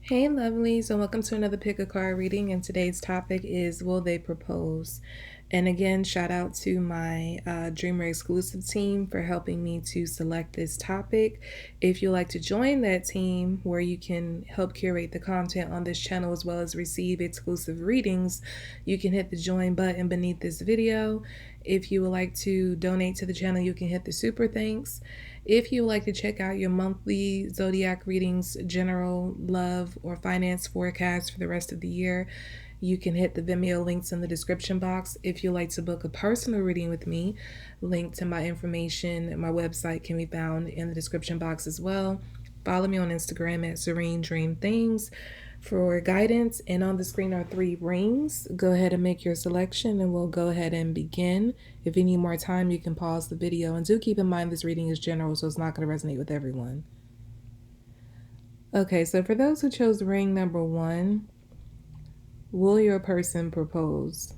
Hey lovelies, and welcome to another pick a card reading. And today's topic is will they propose? And again, shout out to my Dreamer exclusive team for helping me to select this topic. If you'd like to join that team where you can help curate the content on this channel as well as receive exclusive readings, you can hit the join button beneath this video. If you would like to donate to the channel, you can hit the super thanks. If you would like to check out your monthly Zodiac readings, general, love, or finance forecast for the rest of the year, you can hit the Vimeo links in the description box. If you'd like to book a personal reading with me, link to my information and my website can be found in the description box as well. Follow me on Instagram at Serene Dream Things for guidance. And on the screen are 3 rings. Go ahead and make your selection and we'll go ahead and begin. If you need more time, you can pause the video. And do keep in mind this reading is general, so it's not going to resonate with everyone. Okay, so for those who chose ring number 1, will your person propose?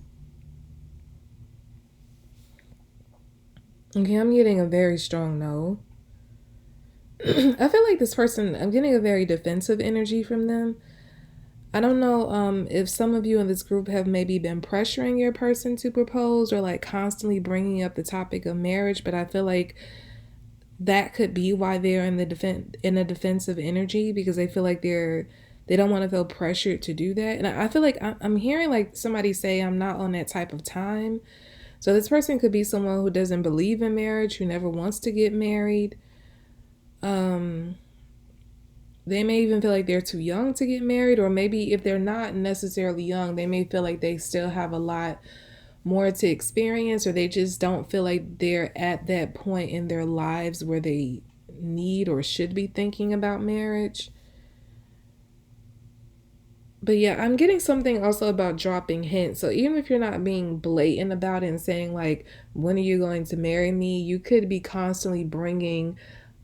Okay, I'm getting a very strong no. I feel like this person, I'm getting a very defensive energy from them. I don't know if some of you in this group have maybe been pressuring your person to propose or like constantly bringing up the topic of marriage, but I feel like that could be why they're in a defensive energy, because they feel like they don't want to feel pressured to do that. And I feel like I'm hearing like somebody say I'm not on that type of time. So this person could be someone who doesn't believe in marriage, who never wants to get married. They may even feel like they're too young to get married, or maybe if they're not necessarily young, they may feel like they still have a lot more to experience, or they just don't feel like they're at that point in their lives where they need or should be thinking about marriage. But yeah, I'm getting something also about dropping hints. So even if you're not being blatant about it and saying like, when are you going to marry me? You could be constantly bringing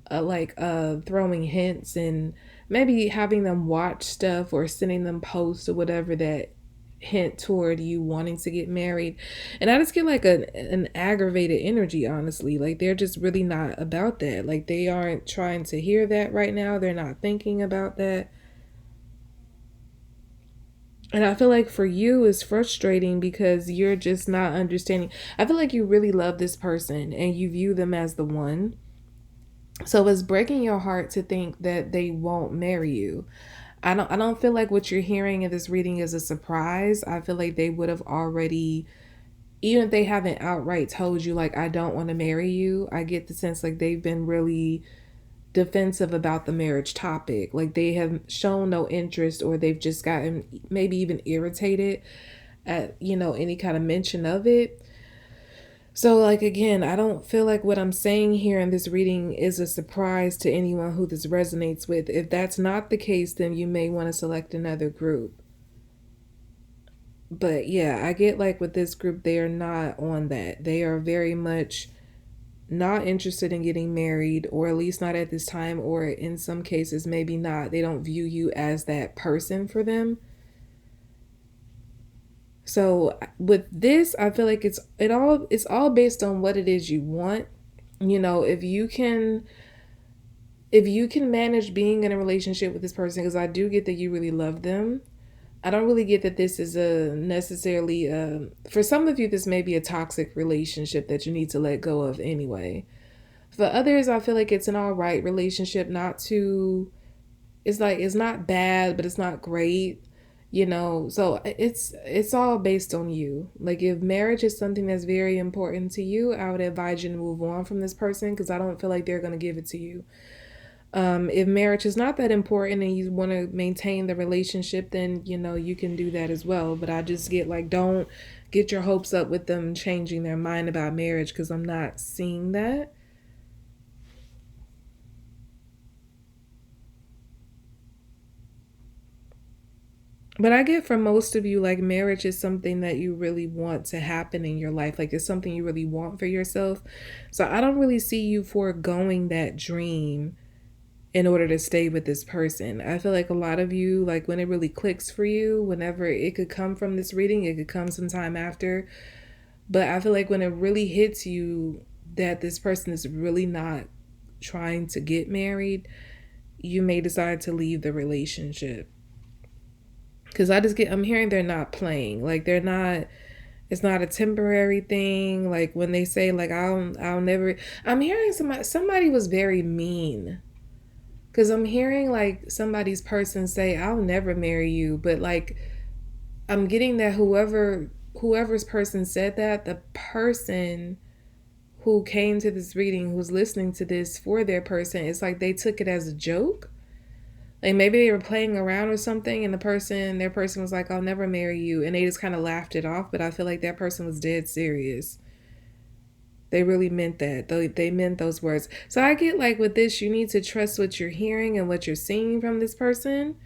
throwing hints and maybe having them watch stuff or sending them posts or whatever that hint toward you wanting to get married. And I just get like an aggravated energy, honestly. Like they're just really not about that. Like they aren't trying to hear that right now. They're not thinking about that. And I feel like for you it's frustrating because you're just not understanding. I feel like you really love this person and you view them as the one. So it's breaking your heart to think that they won't marry you. I don't feel like what you're hearing in this reading is a surprise. I feel like they would have already, even if they haven't outright told you like I don't want to marry you, I get the sense like they've been really defensive about the marriage topic. Like they have shown no interest, or they've just gotten maybe even irritated at, any kind of mention of it. So, like, again, I don't feel like what I'm saying here in this reading is a surprise to anyone who this resonates with. If that's not the case, then you may want to select another group. But yeah, I get like with this group, they are not on that. They are very much not interested in getting married, or at least not at this time, or in some cases, maybe not. They don't view you as that person for them. So with this, I feel like it's all based on what it is you want. If you can manage being in a relationship with this person, because I do get that you really love them. I don't really get that this is a necessarily for some of you this may be a toxic relationship that you need to let go of anyway. For others, I feel like it's an all right relationship, not too, it's like it's not bad, but it's not great. So it's all based on you. Like if marriage is something that's very important to you, I would advise you to move on from this person, because I don't feel like they're going to give it to you. If marriage is not that important and you want to maintain the relationship, then you can do that as well. But I just get like, don't get your hopes up with them changing their mind about marriage, because I'm not seeing that. But I get from most of you, like marriage is something that you really want to happen in your life. Like it's something you really want for yourself. So I don't really see you foregoing that dream in order to stay with this person. I feel like a lot of you, like when it really clicks for you, whenever it could come from this reading, it could come sometime after. But I feel like when it really hits you that this person is really not trying to get married, you may decide to leave the relationship. Because I'm hearing they're not playing. Like they're not, it's not a temporary thing. Like when they say like, I'll never, I'm hearing somebody was very mean. Because I'm hearing like somebody's person say, I'll never marry you. But like, I'm getting that whoever's person said that, the person who came to this reading, who's listening to this for their person, it's like they took it as a joke. Like maybe they were playing around or something, and their person was like, I'll never marry you. And they just kind of laughed it off. But I feel like that person was dead serious. They really meant that. They meant those words. So I get like with this, you need to trust what you're hearing and what you're seeing from this person.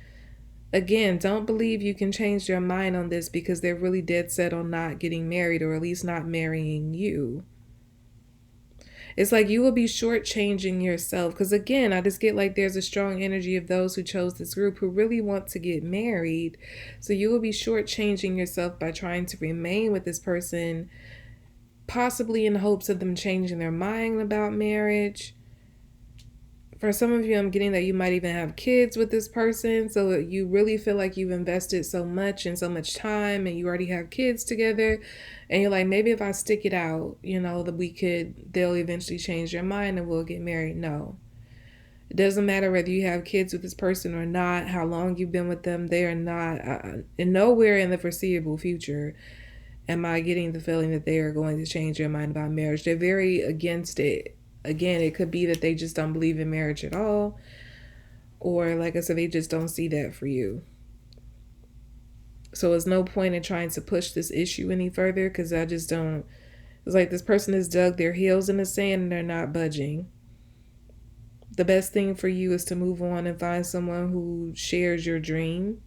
Again, don't believe you can change their mind on this because they're really dead set on not getting married, or at least not marrying you. It's like you will be shortchanging yourself. Because again, I just get like there's a strong energy of those who chose this group who really want to get married. So you will be shortchanging yourself by trying to remain with this person, possibly in hopes of them changing their mind about marriage. For some of you, I'm getting that you might even have kids with this person. So you really feel like you've invested so much and so much time and you already have kids together. And you're like, maybe if I stick it out, that they'll eventually change their mind and we'll get married. No. It doesn't matter whether you have kids with this person or not, how long you've been with them. They are not, and nowhere in the foreseeable future am I getting the feeling that they are going to change their mind about marriage. They're very against it. Again, it could be that they just don't believe in marriage at all. Or, like I said, they just don't see that for you. So there's no point in trying to push this issue any further because I just don't. It's like this person has dug their heels in the sand and they're not budging. The best thing for you is to move on and find someone who shares your dream,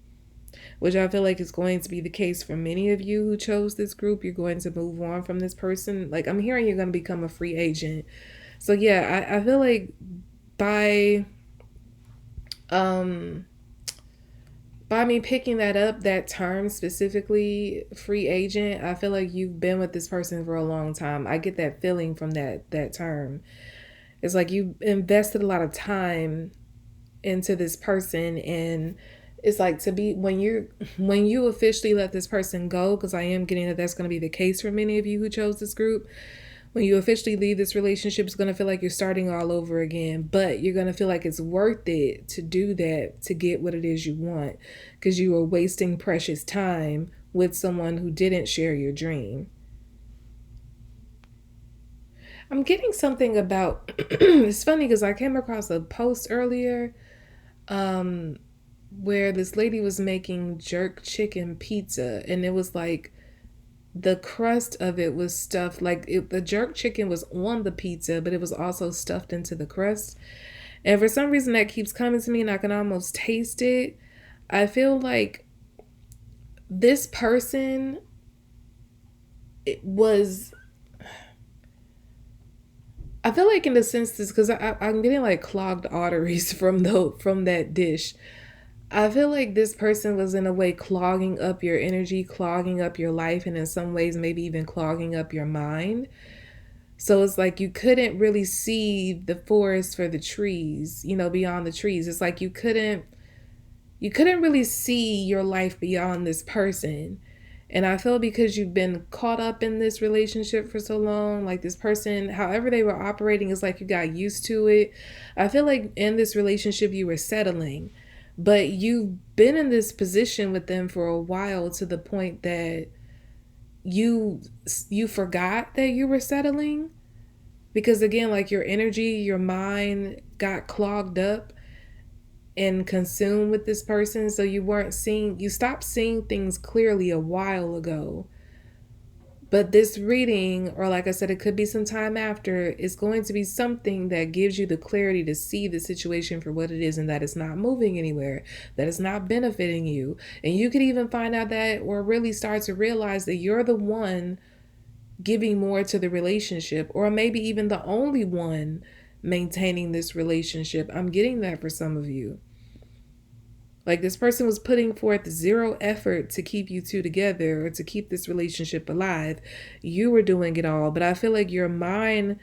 which I feel like is going to be the case for many of you who chose this group. You're going to move on from this person. Like I'm hearing you're going to become a free agent. So yeah, I feel like by me picking that up, that term specifically, free agent, I feel like you've been with this person for a long time. I get that feeling from that term. It's like you invested a lot of time into this person, and it's like when you officially let this person go, because I am getting that that's going to be the case for many of you who chose this group. When you officially leave this relationship, it's going to feel like you're starting all over again, but you're going to feel like it's worth it to do that, to get what it is you want, because you were wasting precious time with someone who didn't share your dream. I'm getting something about, it's funny because I came across a post earlier where this lady was making jerk chicken pizza, and it was like, the crust of it was stuffed, the jerk chicken was on the pizza, but it was also stuffed into the crust. And for some reason that keeps coming to me and I can almost taste it. I feel like this person, I feel like in the sense this, because I'm getting like clogged arteries from that dish. I feel like this person was in a way clogging up your energy, clogging up your life, and in some ways maybe even clogging up your mind. So it's like you couldn't really see the forest for the trees, beyond the trees. It's like you couldn't really see your life beyond this person. And I feel because you've been caught up in this relationship for so long, like this person, however they were operating, is like you got used to it. I feel like in this relationship you were settling. But you've been in this position with them for a while to the point that you forgot that you were settling. Because again, like your energy, your mind got clogged up and consumed with this person. So you stopped seeing things clearly a while ago. But this reading, or like I said, it could be some time after, is going to be something that gives you the clarity to see the situation for what it is and that it's not moving anywhere, that it's not benefiting you. And you could even find out that, or really start to realize that you're the one giving more to the relationship, or maybe even the only one maintaining this relationship. I'm getting that for some of you. Like this person was putting forth zero effort to keep you two together or to keep this relationship alive. You were doing it all. But I feel like your mind,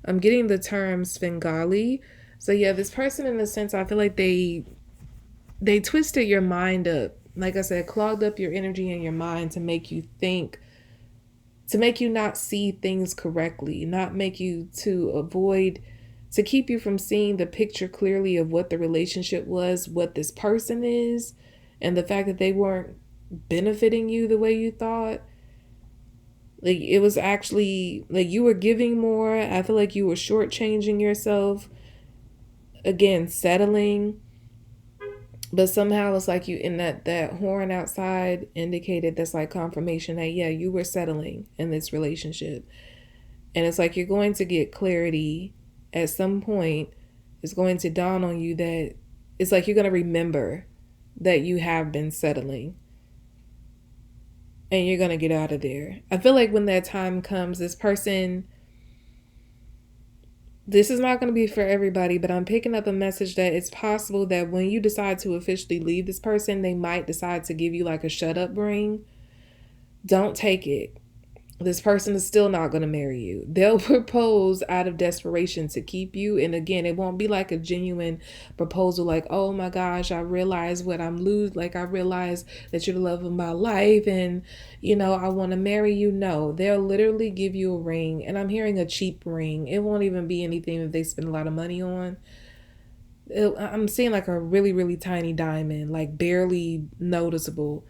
I'm getting the term Svengali. So yeah, this person in a sense, I feel like they twisted your mind up like I said, clogged up your energy and your mind to make you think, to make you not see things correctly, not make you to avoid, to keep you from seeing the picture clearly of what the relationship was, what this person is, and the fact that they weren't benefiting you the way you thought. Like, it was actually like you were giving more. I feel like you were shortchanging yourself. Again, settling. But somehow it's like you, in that horn outside indicated that's like confirmation that, yeah, you were settling in this relationship. And it's like you're going to get clarity at some point. It's going to dawn on you that it's like you're going to remember that you have been settling, and you're going to get out of there. I feel like when that time comes, this person, this is not going to be for everybody, but I'm picking up a message that it's possible that when you decide to officially leave this person, they might decide to give you like a shut up ring. Don't take it. This person is still not going to marry you. They'll propose out of desperation to keep you. And again, it won't be like a genuine proposal like, oh my gosh, I realize what I'm losing. Like, I realize that you're the love of my life and, I want to marry you. No, they'll literally give you a ring. And I'm hearing a cheap ring. It won't even be anything that they spend a lot of money on. I'm seeing like a really, really tiny diamond, like barely noticeable.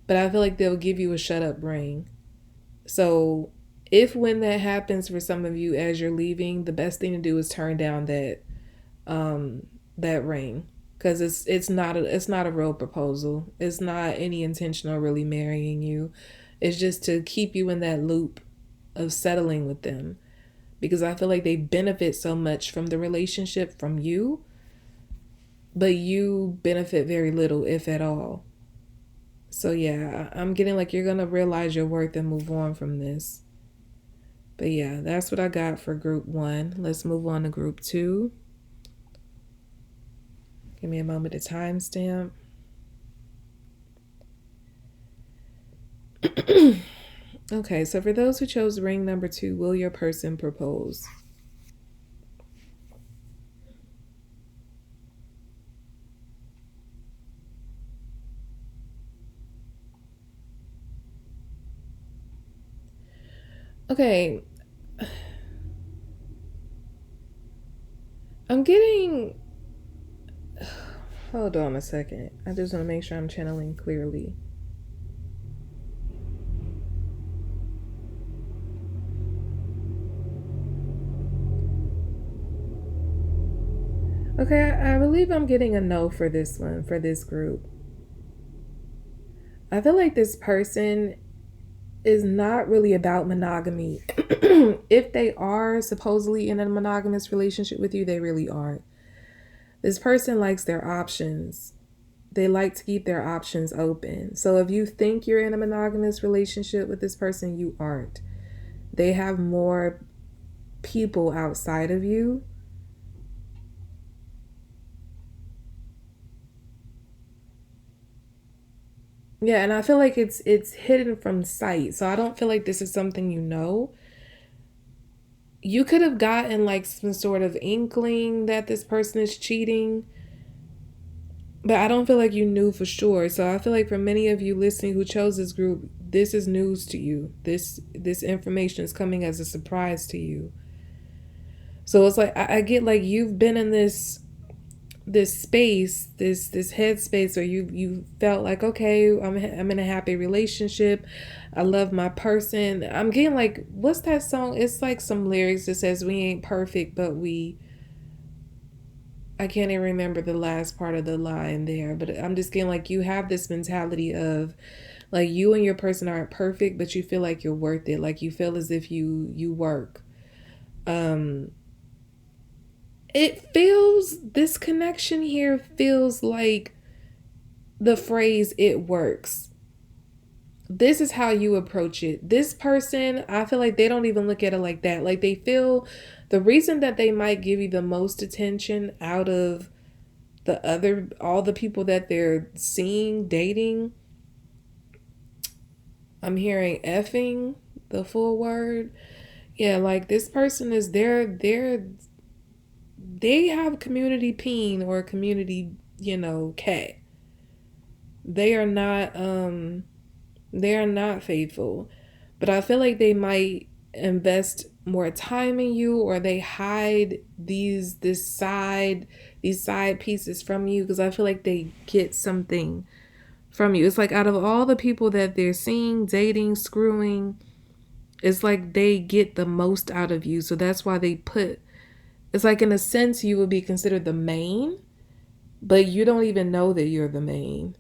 But I feel like they'll give you a shut up ring. So if when that happens for some of you as you're leaving, the best thing to do is turn down that ring, because it's not a real proposal. It's not any intention of really marrying you. It's just to keep you in that loop of settling with them, because I feel like they benefit so much from the relationship from you, but you benefit very little, if at all. So yeah, I'm getting like you're gonna realize your worth and move on from this. But yeah, that's what I got for group 1. Let's move on to group 2. Give me a moment to timestamp. Okay, so for those who chose ring number 2, will your person propose? Okay, I'm getting, hold on a second. I just want to make sure I'm channeling clearly. Okay, I believe I'm getting a no for this one, for this group. I feel like this person is not really about monogamy. If they are supposedly in a monogamous relationship with you, they really aren't. This person likes their options. They like to keep their options open. So if you think you're in a monogamous relationship with this person, you aren't. They have more people outside of you. Yeah, and I feel like it's hidden from sight. So I don't feel like this is something you know. You could have gotten like some sort of inkling that this person is cheating, but I don't feel like you knew for sure. So I feel like for many of you listening who chose this group, this is news to you. This information is coming as a surprise to you. So it's like I get like you've been in this space, this headspace where you felt like, okay, I'm in a happy relationship. I love my person. I'm getting like, what's that song? It's like some lyrics that says we ain't perfect, but I can't even remember the last part of the line there, but I'm just getting like you have this mentality of like you and your person aren't perfect, but you feel like you're worth it. Like you feel as if you work. This connection here feels like the phrase "it works." This is how you approach it. This person, I feel like they don't even look at it like that. Like they feel the reason that they might give you the most attention out of all the people that they're seeing, dating. I'm hearing effing, the full word. Yeah, like this person is they have community peen or community, cat. they are not they are not faithful. But I feel like they might invest more time in you, or they hide these side pieces from you, because I feel like they get something from you. It's like out of all the people that they're seeing, dating, screwing, it's like they get the most out of you. So that's why they put, it's like in a sense you would be considered the main, but you don't even know that you're the main.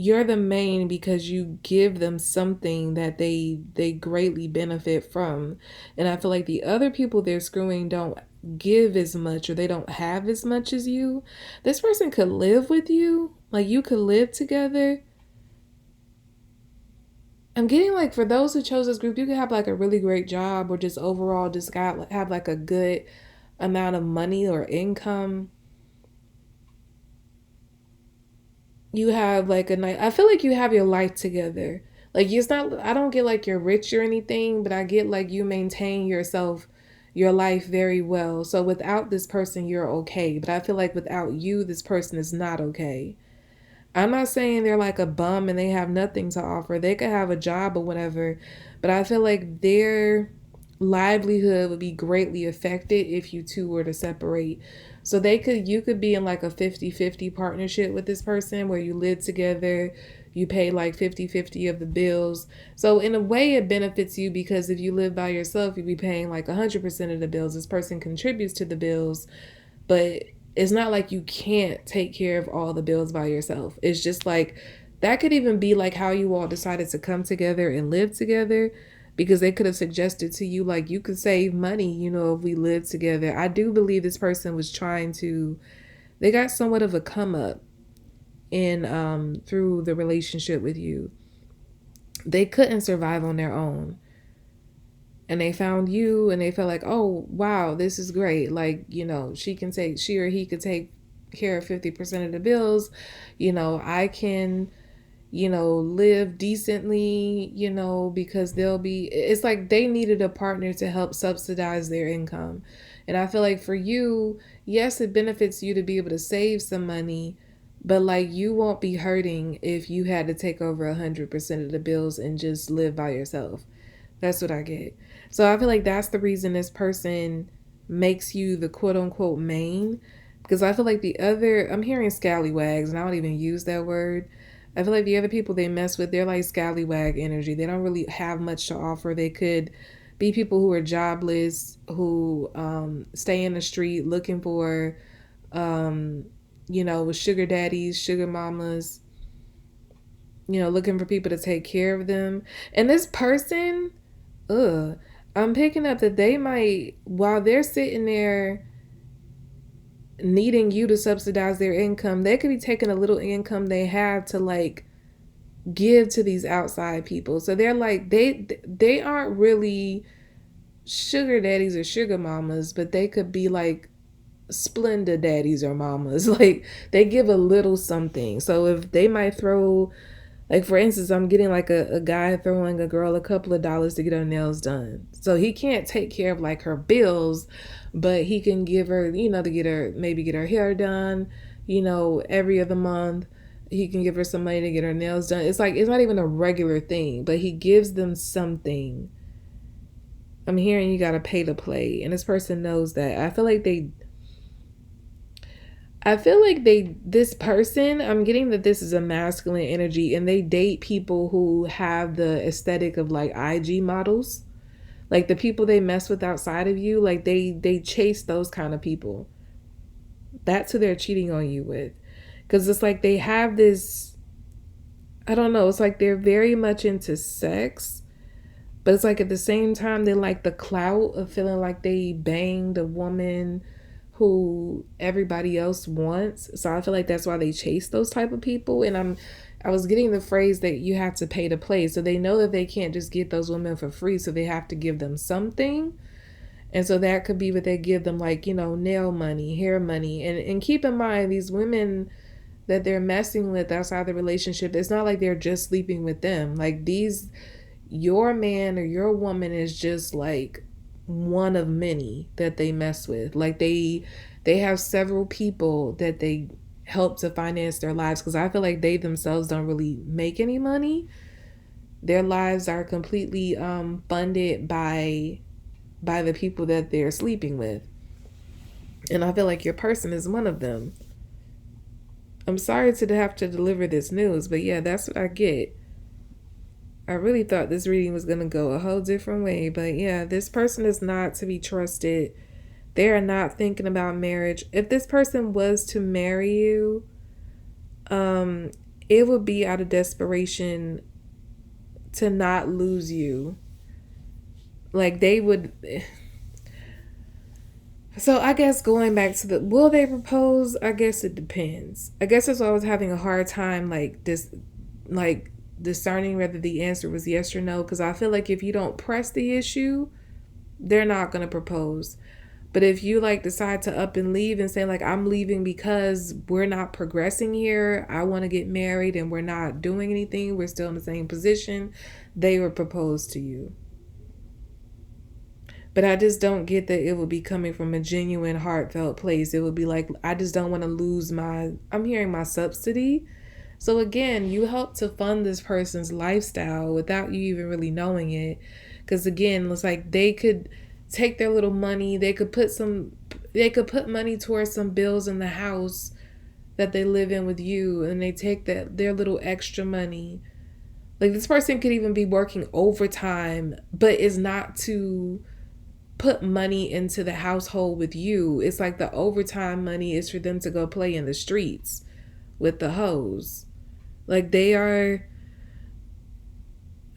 You're the main because you give them something that they greatly benefit from. And I feel like the other people they're screwing don't give as much, or they don't have as much as you. This person could live with you, like you could live together. I'm getting like, for those who chose this group, you could have like a really great job, or just overall just got have like a good amount of money or income. You have like a nice, I feel like you have your life together. Like it's not, I don't get like you're rich or anything, but I get like you maintain yourself, your life very well. So without this person you're okay, but I feel like without you this person is not okay. I'm not saying they're like a bum and they have nothing to offer. They could have a job or whatever, but I feel like their livelihood would be greatly affected if you two were to separate. So you could be in like a 50-50 partnership with this person where you live together, you pay like 50-50 of the bills. So in a way it benefits you, because if you live by yourself, you'd be paying like 100% of the bills. This person contributes to the bills, but it's not like you can't take care of all the bills by yourself. It's just like that could even be like how you all decided to come together and live together, because they could have suggested to you like you could save money, if we live together. I do believe this person was trying to, they got somewhat of a come up in through the relationship with you. They couldn't survive on their own, and they found you and they felt like, oh wow, this is great. Like, she or he could take care of 50% of the bills. I can, live decently, because it's like they needed a partner to help subsidize their income. And I feel like for you, yes, it benefits you to be able to save some money, but like you won't be hurting if you had to take over 100% of the bills and just live by yourself. That's what I get. So I feel like that's the reason this person makes you the quote unquote main. Because I feel like I'm hearing scallywags, and I don't even use that word. I feel like the other people they mess with, they're like scallywag energy. They don't really have much to offer. They could be people who are jobless, who stay in the street looking for, with sugar daddies, sugar mamas, looking for people to take care of them. And this person, I'm picking up that they might, while they're sitting there needing you to subsidize their income, they could be taking a little income they have to like give to these outside people. So they're like, they aren't really sugar daddies or sugar mamas, but they could be like Splenda daddies or mamas. Like they give a little something. So if they might throw, like for instance, I'm getting like a guy throwing a girl a couple of dollars to get her nails done. So he can't take care of like her bills, but he can give her, to get her hair done, every other month. He can give her some money to get her nails done. It's like, it's not even a regular thing, but he gives them something. I'm hearing you got to pay to play. And this person knows that. This person, I'm getting that this is a masculine energy, and they date people who have the aesthetic of like IG models. Like the people they mess with outside of you, like they chase those kind of people. That's who they're cheating on you with. Because it's like they have this, I don't know, it's like they're very much into sex, but it's like at the same time they like the clout of feeling like they banged a woman who everybody else wants. So I feel like that's why they chase those type of people. And I was getting the phrase that you have to pay to play. So they know that they can't just get those women for free, so they have to give them something. And so that could be what they give them, like, nail money, hair money. And keep in mind, these women that they're messing with outside the relationship, it's not like they're just sleeping with them. Like your man or your woman is just like one of many that they mess with. Like they have several people that they help to finance their lives, because I feel like they themselves don't really make any money. Their lives are completely funded by the people that they're sleeping with. And I feel like your person is one of them. I'm sorry to have to deliver this news, but yeah, that's what I get. I really thought this reading was going to go a whole different way, but yeah, this person is not to be trusted. They are not thinking about marriage. If this person was to marry you, it would be out of desperation to not lose you. Like they would. So I guess going back to the will they propose? I guess it depends. I guess that's why I was having a hard time like discerning whether the answer was yes or no, because I feel like if you don't press the issue, they're not gonna propose. But if you like decide to up and leave and say like I'm leaving because we're not progressing here, I want to get married and we're not doing anything, we're still in the same position, they would propose to you. But I just don't get that it would be coming from a genuine, heartfelt place. It would be like, I just don't want to lose I'm hearing my subsidy. So again, you help to fund this person's lifestyle without you even really knowing it. Because again, it's like they could take their little money. They could put money towards some bills in the house that they live in with you. And they take their little extra money. Like this person could even be working overtime, but is not to put money into the household with you. It's like the overtime money is for them to go play in the streets with the hoes. Like they are,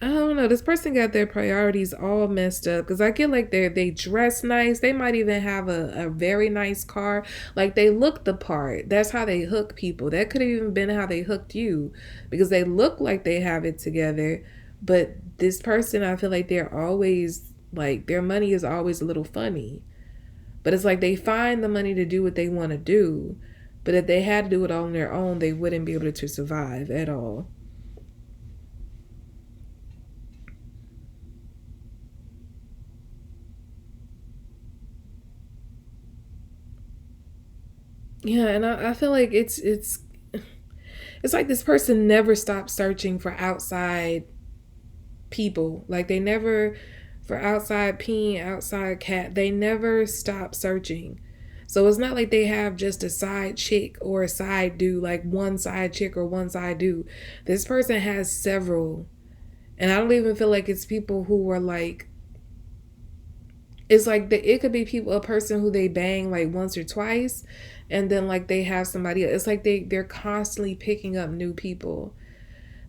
I don't know, this person got their priorities all messed up, because I get like they dress nice. They might even have a very nice car. Like they look the part. That's how they hook people. That could have even been how they hooked you, because they look like they have it together. But this person, I feel like they're always like their money is always a little funny. But it's like they find the money to do what they want to do. But if they had to do it on their own, they wouldn't be able to survive at all. Yeah, and I feel like it's like this person never stopped searching for outside people. Like they never, for outside peen, outside cat, they never stop searching. So it's not like they have just a side chick or a side dude, like one side chick or one side dude. This person has several. And I don't even feel like it's people who are like, it's like it could be a person who they bang like once or twice, and then like they have somebody else. It's like they're constantly picking up new people.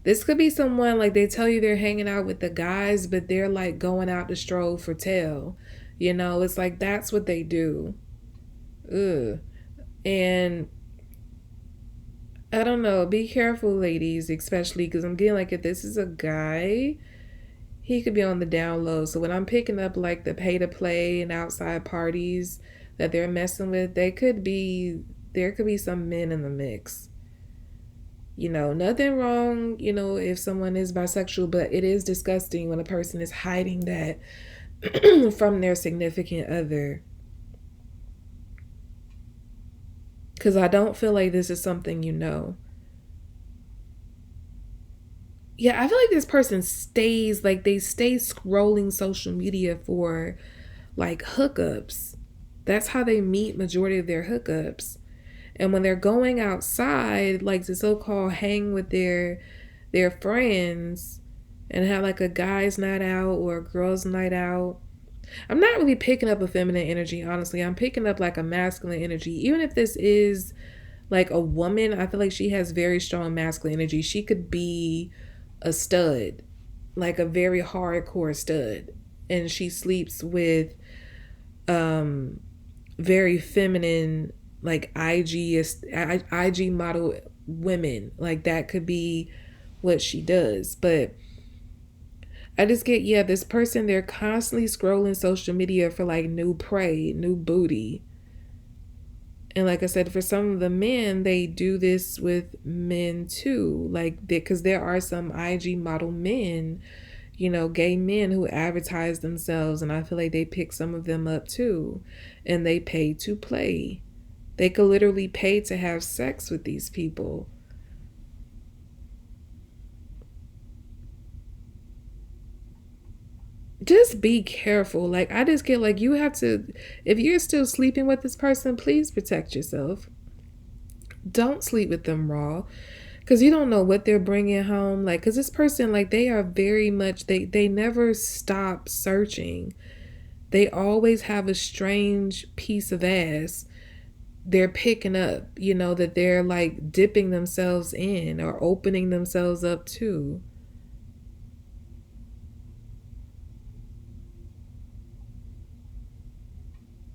This could be someone like they tell you they're hanging out with the guys, but they're like going out to stroll for tail. You know, it's like that's what they do. Ugh. And I don't know. Be careful, ladies, especially because I'm getting like if this is a guy, he could be on the down low. So when I'm picking up like the pay to play and outside parties that they're messing with, there could be some men in the mix. You know, nothing wrong, you know, if someone is bisexual, but it is disgusting when a person is hiding that from their significant other. Because I don't feel like this is something you know. Yeah, I feel like this person stays, like they stay scrolling social media for like hookups. That's how they meet majority of their hookups. And when they're going outside, like to so-called hang with their friends and have like a guy's night out or a girl's night out, I'm not really picking up a feminine energy, honestly. I'm picking up like a masculine energy. Even if this is like a woman, I feel like she has very strong masculine energy. She could be a stud, like a very hardcore stud. And she sleeps with very feminine, like IG model women. Like that could be what she does. But I just get, yeah, this person, they're constantly scrolling social media for like new prey, new booty. And like I said, for some of the men, they do this with men too. Like, because there are some IG model men, you know, gay men who advertise themselves. And I feel like they pick some of them up too. And they pay to play. They could literally pay to have sex with these people. Just be careful. Like, I just get like, you have to, if you're still sleeping with this person, please protect yourself. Don't sleep with them raw, because you don't know what they're bringing home. Like, because this person, like, they are very much, they never stop searching. They always have a strange piece of ass they're picking up, that they're like dipping themselves in or opening themselves up to.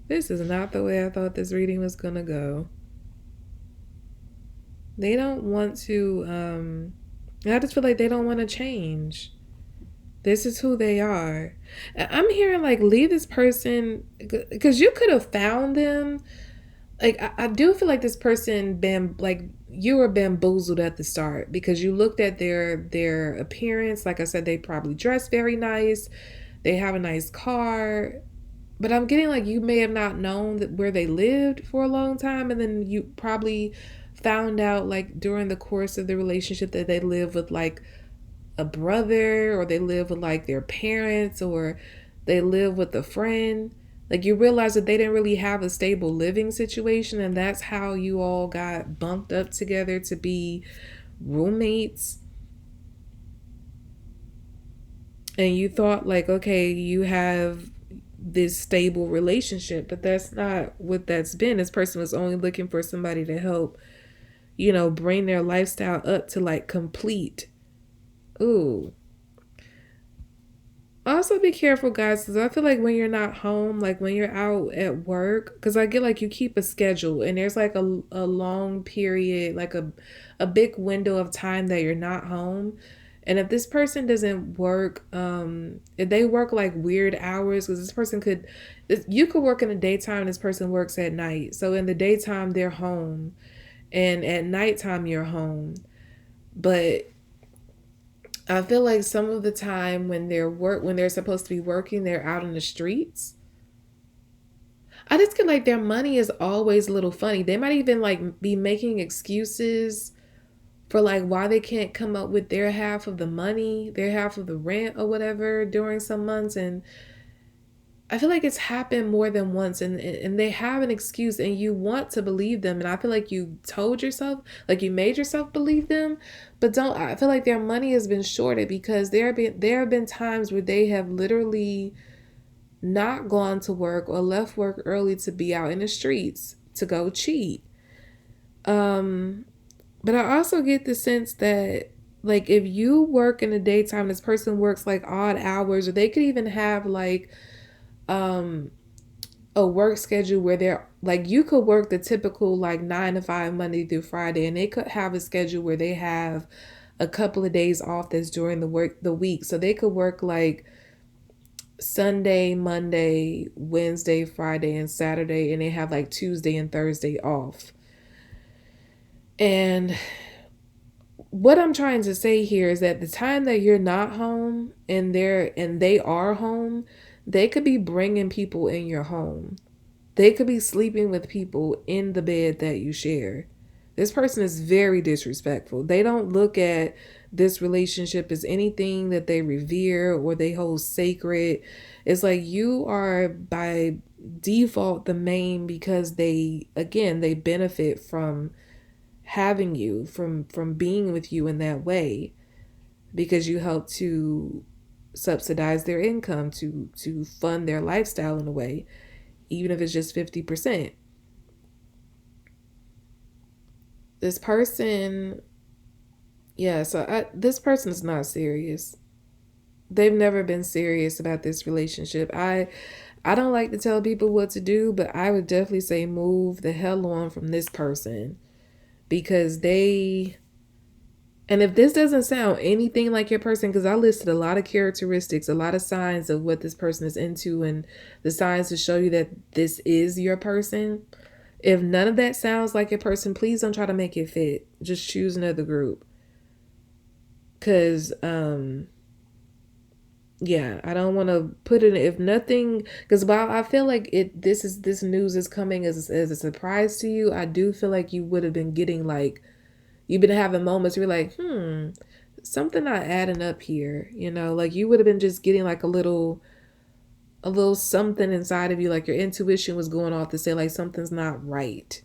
This is not the way I thought this reading was gonna go. They don't want to, I just feel like they don't want to change. This is who they are. I'm hearing like, leave this person, because you could have found them. Like, I do feel like this person you were bamboozled at the start, because you looked at their appearance. Like I said, they probably dress very nice. They have a nice car. But I'm getting like, you may have not known that where they lived for a long time, and then you probably found out like during the course of the relationship that they live with like a brother, or they live with like their parents, or they live with a friend. Like, you realize that they didn't really have a stable living situation, and that's how you all got bunked up together to be roommates. And you thought like, okay, you have this stable relationship, but that's not what that's been. This person was only looking for somebody to help, bring their lifestyle up to like complete. Ooh. Also be careful, guys, because I feel like when you're not home, like when you're out at work, because I get like you keep a schedule and there's like a long period, like a big window of time that you're not home. And if this person doesn't work, if they work like weird hours, because this person you could work in the daytime, this person works at night. So in the daytime, they're home, and at nighttime, you're home. But I feel like some of the time when they're supposed to be working, they're out in the streets. I just feel like their money is always a little funny. They might even like be making excuses for like why they can't come up with their half of the money, their half of the rent or whatever during some months. And I feel like it's happened more than once, and they have an excuse, and you want to believe them. And I feel like you told yourself, like you made yourself believe them, but don't. I feel like their money has been shorted, because there have been times where they have literally not gone to work or left work early to be out in the streets to go cheat. But I also get the sense that like if you work in the daytime, this person works like odd hours, or they could even have like um a work schedule where they're like, you could work the typical like 9 to 5 Monday through Friday, and they could have a schedule where they have a couple of days off that's during the week. So they could work like Sunday, Monday, Wednesday, Friday, and Saturday, and they have like Tuesday and Thursday off. And what I'm trying to say here is that the time that you're not home and they are home, they could be bringing people in your home. They could be sleeping with people in the bed that you share. This person is very disrespectful. They don't look at this relationship as anything that they revere or they hold sacred. It's like you are by default the main, because they benefit from having you, from being with you in that way, because you help to subsidize their income, to fund their lifestyle in a way, even if it's just 50%. This person, yeah, this person is not serious. They've never been serious about this relationship. I don't like to tell people what to do, but I would definitely say move the hell on from this person, because and if this doesn't sound anything like your person, because I listed a lot of characteristics, a lot of signs of what this person is into, and the signs to show you that this is your person. If none of that sounds like your person, please don't try to make it fit. Just choose another group. Because Yeah, I don't want to put it if nothing because while I feel like this news is coming as a surprise to you, I do feel like you would have been getting like you've been having moments where you're like, something not adding up here, like you would have been just getting like a little something inside of you, like your intuition was going off to say like something's not right.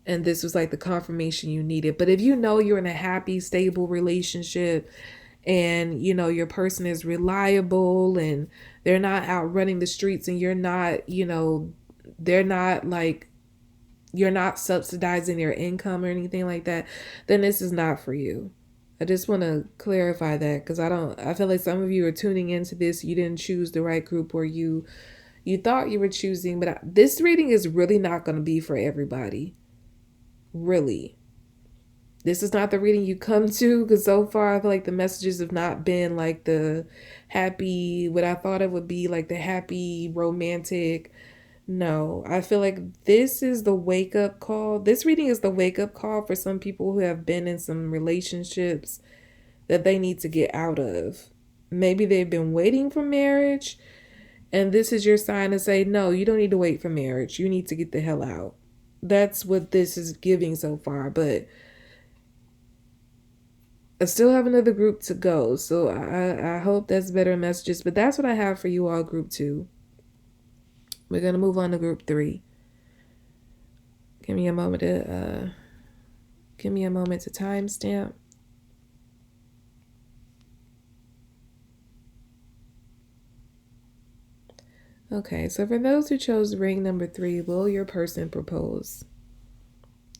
And this was like the confirmation you needed. But if you know you're in a happy, stable relationship and your person is reliable and they're not out running the streets and you're not, they're not like you're not subsidizing their income or anything like that, then this is not for you. I just want to clarify that because I feel like some of you are tuning into this, you didn't choose the right group or you thought you were choosing, but this reading is really not going to be for everybody. Really. This is not the reading you come to because so far I feel like the messages have not been like the happy, what I thought it would be, like the happy, romantic. No, I feel like this is the wake up call. This reading is the wake up call for some people who have been in some relationships that they need to get out of. Maybe they've been waiting for marriage, and this is your sign to say, no, you don't need to wait for marriage. You need to get the hell out. That's what this is giving so far, but I still have another group to go, so I hope that's better messages. But that's what I have for you all, group 2. We're gonna move on to group 3. Give me a moment to timestamp. Okay, so for those who chose ring number 3, will your person propose?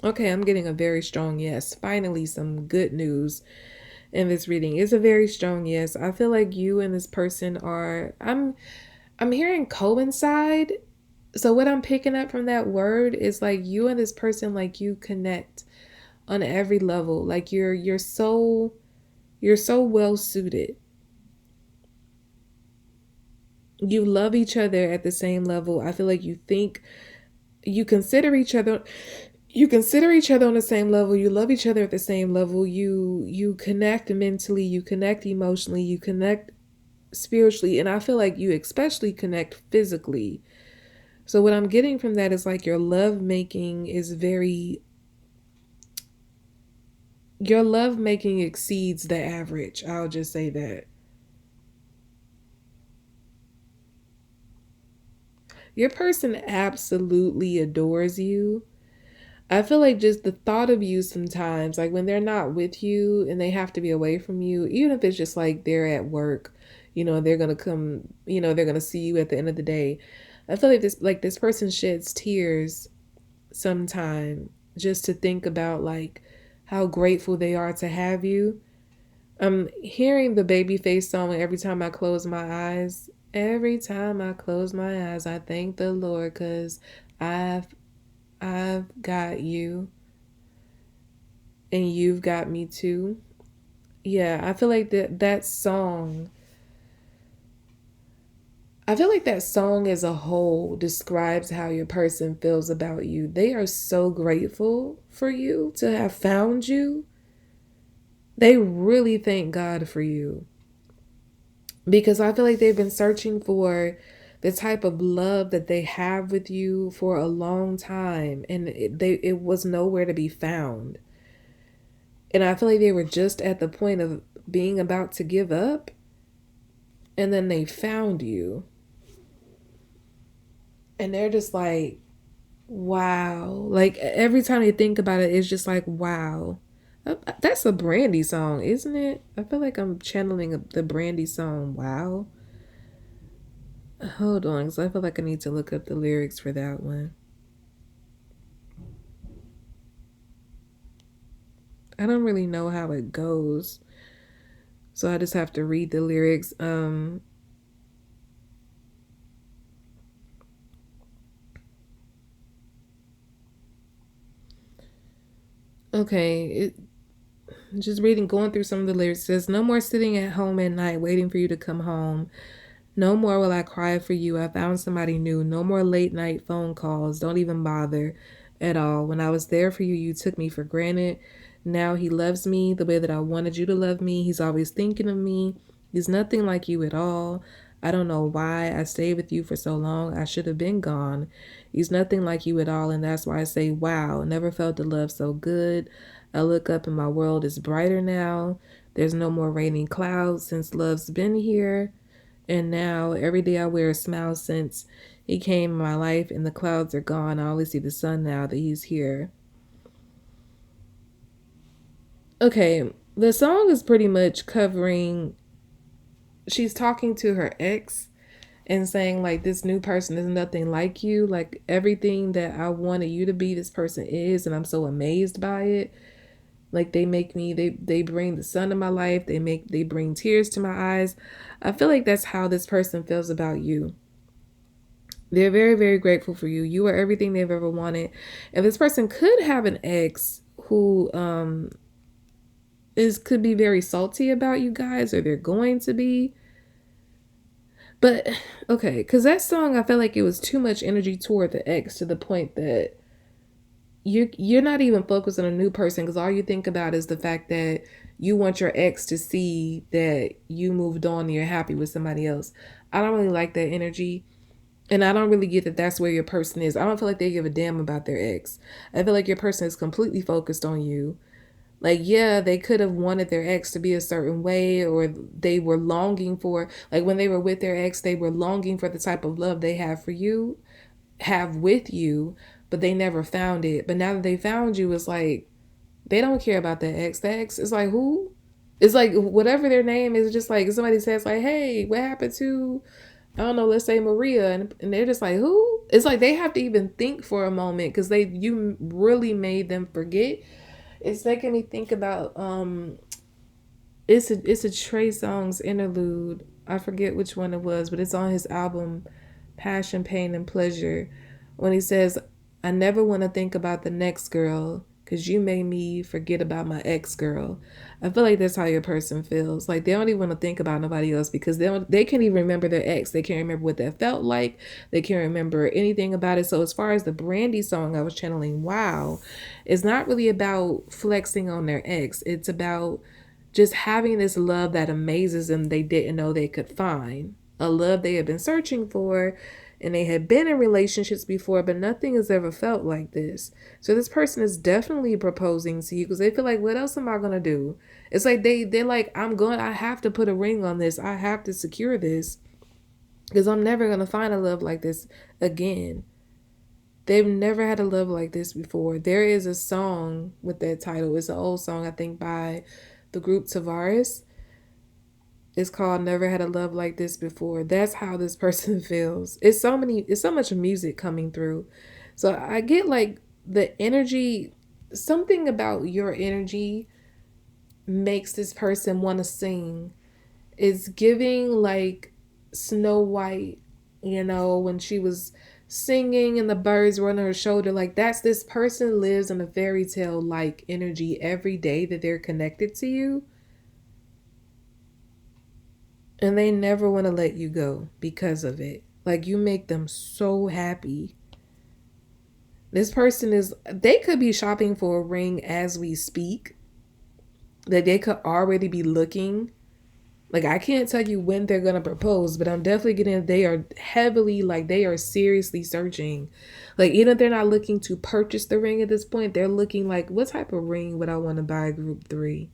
Okay, I'm getting a very strong yes. Finally, some good news in this reading. It's a very strong yes. I feel like you and this person are I'm hearing coincide. So what I'm picking up from that word is like you and this person, like you connect on every level. Like you're so well suited. You love each other at the same level. I feel like you consider each other on the same level. You love each other at the same level. You connect mentally, you connect emotionally, you connect spiritually, and I feel like you especially connect physically. So what I'm getting from that is like your love making exceeds the average. I'll just say that. Your person absolutely adores you. I feel like just the thought of you sometimes, like when they're not with you and they have to be away from you, even if it's just like they're at work, they're gonna come, they're gonna see you at the end of the day. I feel like this person sheds tears sometime just to think about like how grateful they are to have you. I'm hearing the Babyface song every time I close my eyes. Every time I close my eyes, I thank the Lord because I've I've got you and you've got me too. Yeah, I feel like that song. I feel like that song as a whole describes how your person feels about you. They are so grateful for you to have found you. They really thank God for you because I feel like they've been searching for the type of love that they have with you for a long time and it was nowhere to be found. And I feel like they were just at the point of being about to give up and then they found you. And they're just like, wow. Like every time they think about it, it's just like, wow. That's a Brandy song, isn't it? I feel like I'm channeling the Brandy song, wow. Hold on, because I feel like I need to look up the lyrics for that one. I don't really know how it goes. So I just have to read the lyrics. Okay, just reading, going through some of the lyrics. It says, no more sitting at home at night waiting for you to come home. No more will I cry for you. I found somebody new. No more late night phone calls. Don't even bother at all. When I was there for you, you took me for granted. Now he loves me the way that I wanted you to love me. He's always thinking of me. He's nothing like you at all. I don't know why I stayed with you for so long. I should have been gone. He's nothing like you at all, and that's why I say, wow, never felt the love so good. I look up and my world is brighter now. There's no more raining clouds since love's been here. And now every day I wear a smile since he came in my life and the clouds are gone. I only see the sun now that he's here. Okay, the song is pretty much covering, she's talking to her ex and saying like this new person is nothing like you, like everything that I wanted you to be, this person is, and I'm so amazed by it. Like they make me, they bring the sun in my life, they bring tears to my eyes. I feel like that's how this person feels about you. They're very, very grateful for you. You are everything they've ever wanted. And this person could have an ex who is could be very salty about you guys, or they're going to be. But okay, because that song, I felt like it was too much energy toward the ex to the point that you're not even focused on a new person, because all you think about is the fact that you want your ex to see that you moved on and you're happy with somebody else. I don't really like that energy. And I don't really get that that's where your person is. I don't feel like they give a damn about their ex. I feel like your person is completely focused on you. Like, yeah, they could have wanted their ex to be a certain way, or they were longing for, like when they were with their ex, they were longing for the type of love they have for you, have with you, but they never found it. But now that they found you, it's like they don't care about that ex. The ex is like, who? It's like whatever their name is, just like somebody says, like, hey, what happened to, I don't know, let's say Maria, and they're just like, who? It's like they have to even think for a moment because you really made them forget. It's making me think about it's a Trey Songz interlude. I forget which one it was, but it's on his album Passion, Pain, and Pleasure, when he says, I never want to think about the next girl because you made me forget about my ex girl. I feel like that's how your person feels. Like they don't even want to think about nobody else because they can't even remember their ex. They can't remember what that felt like. They can't remember anything about it. So as far as the Brandy song I was channeling, wow, it's not really about flexing on their ex. It's about just having this love that amazes them they didn't know they could find. A love they had been searching for, and they had been in relationships before, but nothing has ever felt like this. So this person is definitely proposing to you because they feel like, what else am I going to do? It's like they're like, I have to put a ring on this. I have to secure this because I'm never going to find a love like this again. They've never had a love like this before. There is a song with that title. It's an old song, I think, by the group Tavares. It's called Never Had a Love Like This Before. That's how this person feels. It's so much music coming through. So I get like the energy, something about your energy makes this person want to sing. It's giving like Snow White, when she was singing and the birds were on her shoulder. Like that's, this person lives in a fairy tale like energy every day that they're connected to you. And they never want to let you go because of it. Like you make them so happy. This person they could be shopping for a ring as we speak. That they could already be looking. Like I can't tell you when they're going to propose, but I'm definitely getting, they are heavily, like they are seriously searching. Like even if they're not looking to purchase the ring at this point, they're looking like, what type of ring would I want to buy group 3?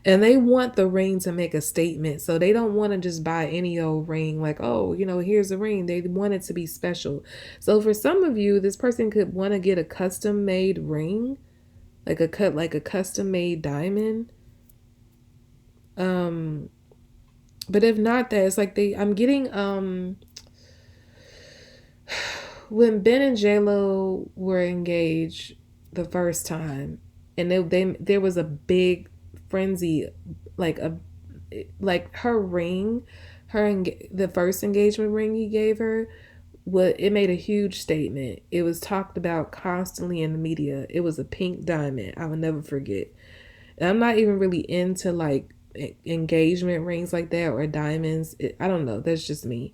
And they want the ring to make a statement. So they don't want to just buy any old ring like, oh, here's a ring. They want it to be special. So for some of you, this person could want to get a custom made ring, like a custom made diamond. But if not that, it's like I'm getting when Ben and J-Lo were engaged the first time, and there was a big frenzy, like her ring, the first engagement ring he gave her, it made a huge statement. It was talked about constantly in the media. It was a pink diamond. I will never forget. And I'm not even really into like engagement rings like that or diamonds. I don't know. That's just me.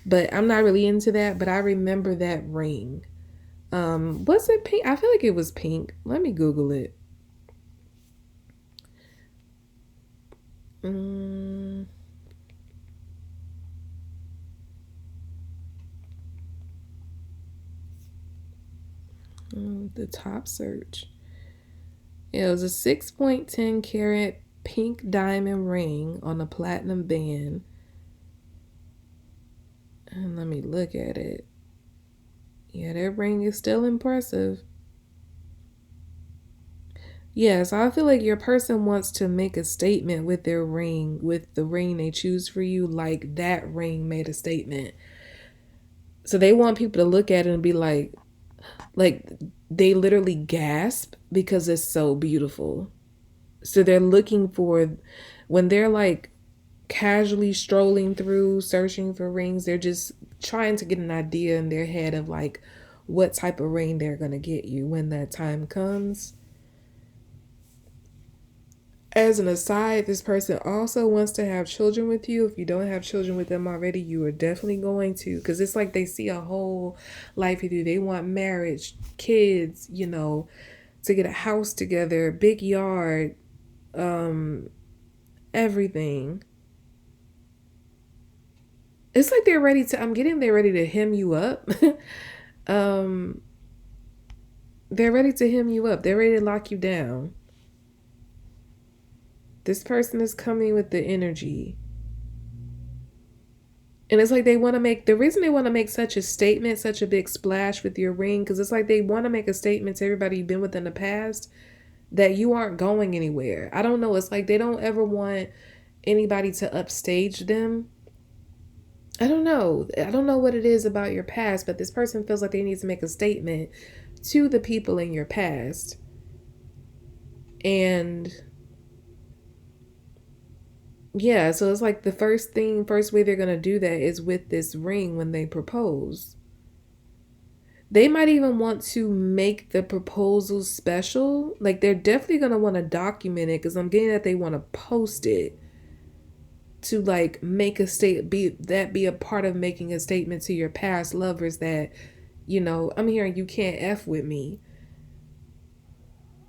But I'm not really into that. But I remember that ring. Was it pink? I feel like it was pink. Let me Google it. the top search. It was a 6.10 carat pink diamond ring on a platinum band. And let me look at it. Yeah, that ring is still impressive. Yeah, so I feel like your person wants to make a statement with their ring, with the ring they choose for you, like that ring made a statement. So they want people to look at it and be like they literally gasp because it's so beautiful. So they're looking for, when they're like casually strolling through searching for rings, they're just trying to get an idea in their head of like what type of ring they're going to get you when that time comes. As an aside, this person also wants to have children with you. If you don't have children with them already, you are definitely going to, because it's like they see a whole life with you. They want marriage, kids, to get a house together, big yard, everything. It's like they're ready to, they're ready to hem you up. They're ready to hem you up. They're ready to lock you down. This person is coming with the energy. And it's like they want to make, the reason they want to make such a statement, such a big splash with your ring, because it's like they want to make a statement to everybody you've been with in the past that you aren't going anywhere. I don't know. It's like they don't ever want anybody to upstage them. I don't know. I don't know what it is about your past, but this person feels like they need to make a statement to the people in your past. And yeah, so it's like the first way they're going to do that is with this ring when they propose. They might even want to make the proposal special. Like they're definitely going to want to document it, because I'm getting that they want to post it to like make a be a part of making a statement to your past lovers that, I'm hearing you can't F with me.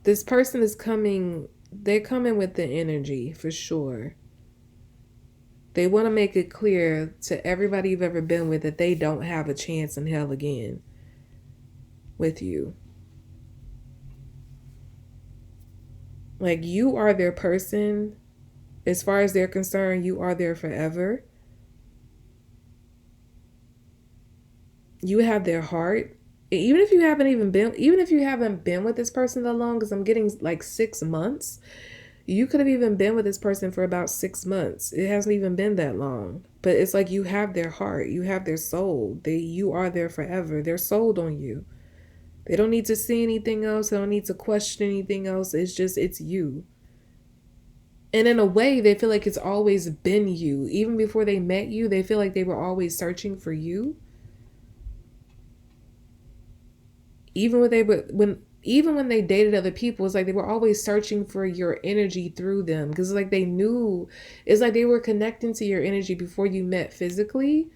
This person is coming, they're coming with the energy for sure. They want to make it clear to everybody you've ever been with that they don't have a chance in hell again with you. Like you are their person. As far as they're concerned, you are there forever. You have their heart. Even if you haven't been with this person that long, because I'm getting like 6 months, you could have even been with this person for about 6 months. It hasn't even been that long. But it's like you have their heart. You have their soul. You are there forever. They're sold on you. They don't need to see anything else. They don't need to question anything else. It's you. And in a way, they feel like it's always been you. Even before they met you, they feel like they were always searching for you. Even when they dated other people, it's like they were always searching for your energy through them, because like they knew, it's like they were connecting to your energy before you met physically,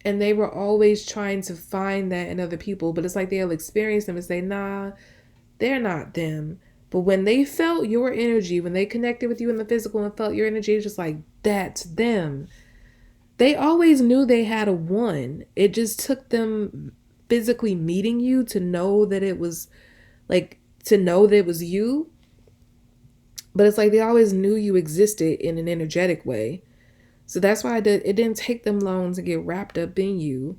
and they were always trying to find that in other people. But it's like they'll experience them and say, nah, they're not them. But when they felt your energy, when they connected with you in the physical and felt your energy, it's just like, that's them. They always knew they had a one. It just took them physically meeting you to know that it was you. But it's like they always knew you existed in an energetic way. So that's why it didn't take them long to get wrapped up in you,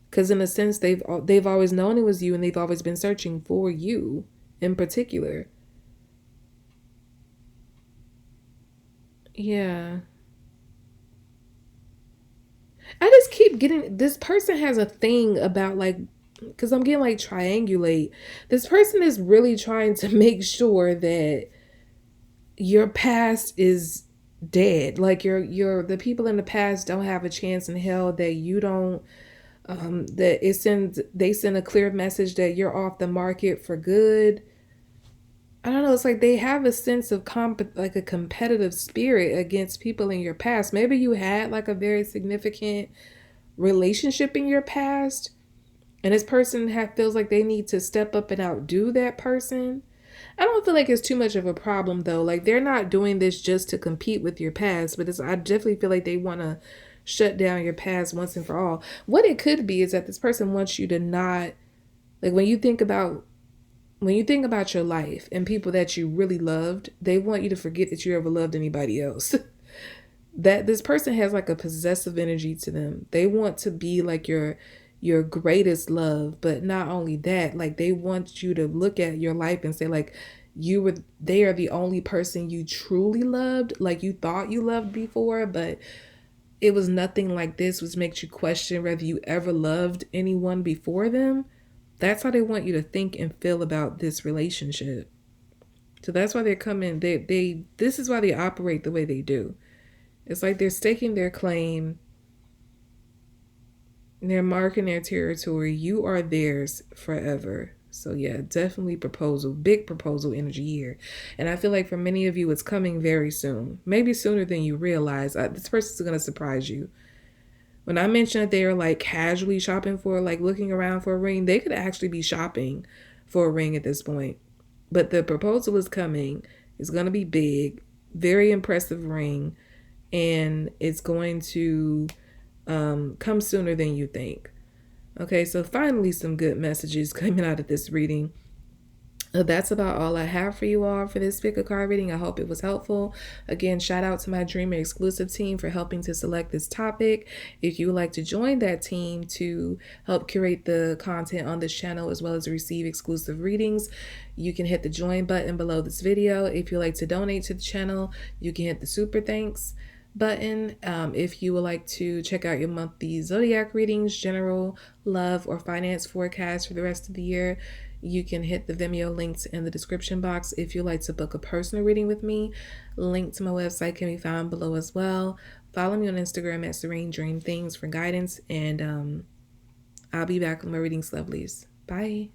because in a sense they've always known it was you, and they've always been searching for you in particular. Yeah. I just keep getting, this person has a thing about like, because I'm getting like triangulate. This person is really trying to make sure that your past is dead. Like the people in the past don't have a chance in hell, that you don't, they send a clear message that you're off the market for good. I don't know. It's like they have a sense of like a competitive spirit against people in your past. Maybe you had like a very significant relationship in your past, and this person feels like they need to step up and outdo that person. I don't feel like it's too much of a problem though. Like they're not doing this just to compete with your past, but I definitely feel like they want to shut down your past once and for all. What it could be is that this person wants you to not, like when you think about when you think about your life and people that you really loved, they want you to forget that you ever loved anybody else. That this person has like a possessive energy to them. They want to be like your greatest love, but not only that, like they want you to look at your life and say like they are the only person you truly loved, like you thought you loved before, but it was nothing like this, which makes you question whether you ever loved anyone before them. That's how they want you to think and feel about this relationship. So that's why they're coming. They this is why they operate the way they do. It's like they're staking their claim, they're marking their territory. You are theirs forever. So yeah, definitely proposal, big proposal energy here. And I feel like for many of you, it's coming very soon. Maybe sooner than you realize. This person's going to surprise you. When I mentioned that they are like casually shopping for, like looking around for a ring, they could actually be shopping for a ring at this point. But the proposal is coming. It's going to be big, very impressive ring. And it's going to come sooner than you think. Okay, so finally, some good messages coming out of this reading. That's about all I have for you all for this pick a card reading. I hope it was helpful. Again, shout out to my Dreamer exclusive team for helping to select this topic. If you would like to join that team to help curate the content on this channel as well as receive exclusive readings, you can hit the join button below this video. If you'd like to donate to the channel, you can hit the super thanks button. If you would like to check out your monthly Zodiac readings, general, love, or finance forecast for the rest of the year, you can hit the Vimeo links in the description box. If you'd like to book a personal reading with me, link to my website can be found below as well. Follow me on Instagram at Serene Dream Things for guidance, and I'll be back with my readings, lovelies. Bye.